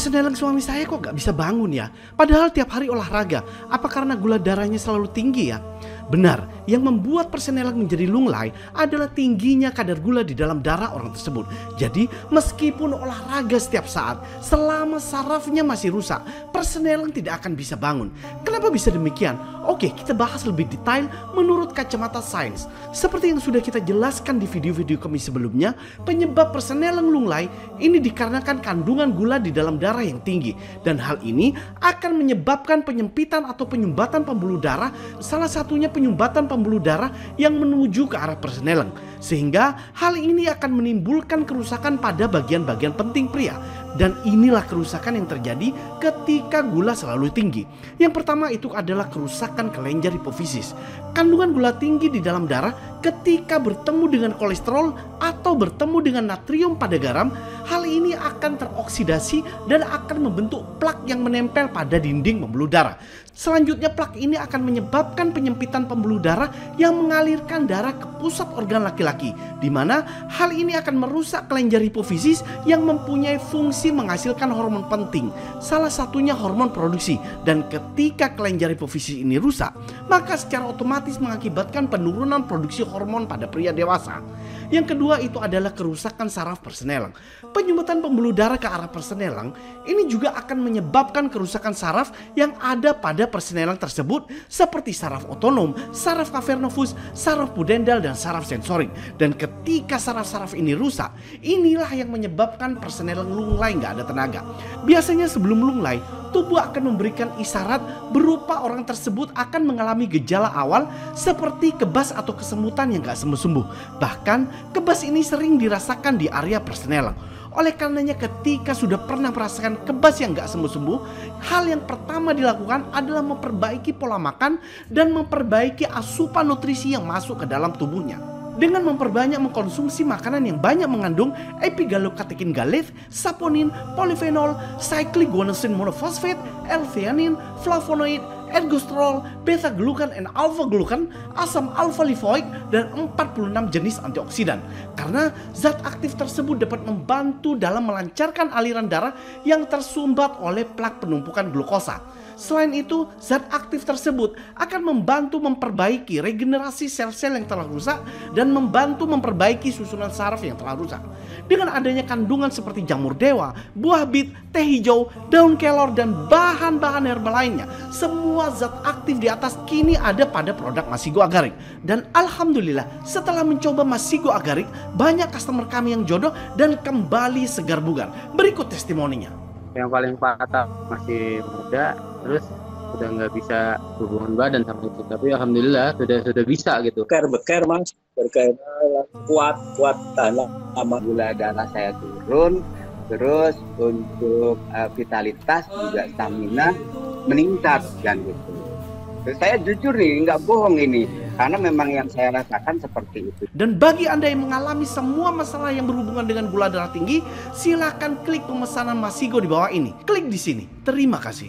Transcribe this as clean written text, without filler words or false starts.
Persenelang suami saya kok gak bisa bangun ya? Padahal tiap hari olahraga. Apa karena gula darahnya selalu tinggi ya? Benar, yang membuat persenelang menjadi lunglai adalah tingginya kadar gula di dalam darah orang tersebut. Jadi meskipun olahraga setiap saat, selama sarafnya masih rusak, persenelang tidak akan bisa bangun. Kenapa bisa demikian? Oke, kita bahas lebih detail menurut kacamata sains. Seperti yang sudah kita jelaskan di video-video kami sebelumnya, penyebab persenelang lunglai ini dikarenakan kandungan gula di dalam darah yang tinggi. Dan hal ini akan menyebabkan penyempitan atau penyumbatan pembuluh darah, salah satunya penyumbatan pembuluh darah yang menuju ke arah persenelang. Sehingga hal ini akan menimbulkan kerusakan pada bagian-bagian penting pria. Dan inilah kerusakan yang terjadi ketika gula selalu tinggi. Yang pertama itu adalah kerusakan kelenjar hipofisis. Kandungan gula tinggi di dalam darah ketika bertemu dengan kolesterol atau bertemu dengan natrium pada garam, hal ini akan teroksidasi dan akan membentuk plak yang menempel pada dinding pembuluh darah. Selanjutnya plak ini akan menyebabkan penyempitan pembuluh darah yang mengalirkan darah ke pusat organ laki-laki, di mana hal ini akan merusak kelenjar hipofisis yang mempunyai fungsi menghasilkan hormon penting, salah satunya hormon produksi. Dan ketika kelenjar hipofisis ini rusak, maka secara otomatis mengakibatkan penurunan produksi hormon pada pria dewasa. Yang kedua itu adalah kerusakan saraf persenelang. Penyumbatan pembuluh darah ke arah persenelang ini juga akan menyebabkan kerusakan saraf yang ada pada persenelang tersebut, seperti saraf otonom, saraf cavernous, saraf pudendal, dan saraf sensorik. Dan ketika saraf-saraf ini rusak, inilah yang menyebabkan persenelang lunglai nggak ada tenaga. Biasanya sebelum lunglai, tubuh akan memberikan isyarat berupa orang tersebut akan mengalami gejala awal seperti kebas atau kesemutan yang gak sembuh-sembuh. Bahkan kebas ini sering dirasakan di area persenelang. Oleh karenanya ketika sudah pernah merasakan kebas yang gak sembuh-sembuh, hal yang pertama dilakukan adalah memperbaiki pola makan dan memperbaiki asupan nutrisi yang masuk ke dalam tubuhnya. Dengan memperbanyak mengkonsumsi makanan yang banyak mengandung epigallocatechin galeth, saponin, polifenol, cyclic guanosine monophosphate, L-theanine, flavonoid, ergosterol, beta-glucan, dan alpha-glucan, asam alfa-lipoik, dan 46 jenis antioksidan. Karena zat aktif tersebut dapat membantu dalam melancarkan aliran darah yang tersumbat oleh plak penumpukan glukosa. Selain itu, zat aktif tersebut akan membantu memperbaiki regenerasi sel-sel yang telah rusak dan membantu memperbaiki susunan saraf yang telah rusak. Dengan adanya kandungan seperti jamur dewa, buah bit, teh hijau, daun kelor, dan bahan-bahan herbal lainnya, semua zat aktif di atas kini ada pada produk Masigo Agarik. Dan alhamdulillah setelah mencoba Masigo Agarik, banyak customer kami yang jodoh dan kembali segar bugar. Berikut testimoninya. Yang paling patah masih muda, terus udah nggak bisa hubungan badan sama itu, tapi alhamdulillah sudah bisa gitu. Beker mas, beker kuat tanah sama gula darah saya turun, terus untuk vitalitas juga stamina meningkat kan gitu. Terus saya jujur nih, nggak bohong ini, karena memang yang saya rasakan seperti itu. Dan bagi Anda yang mengalami semua masalah yang berhubungan dengan gula darah tinggi, silakan klik pemesanan Masigo di bawah ini. Klik di sini. Terima kasih.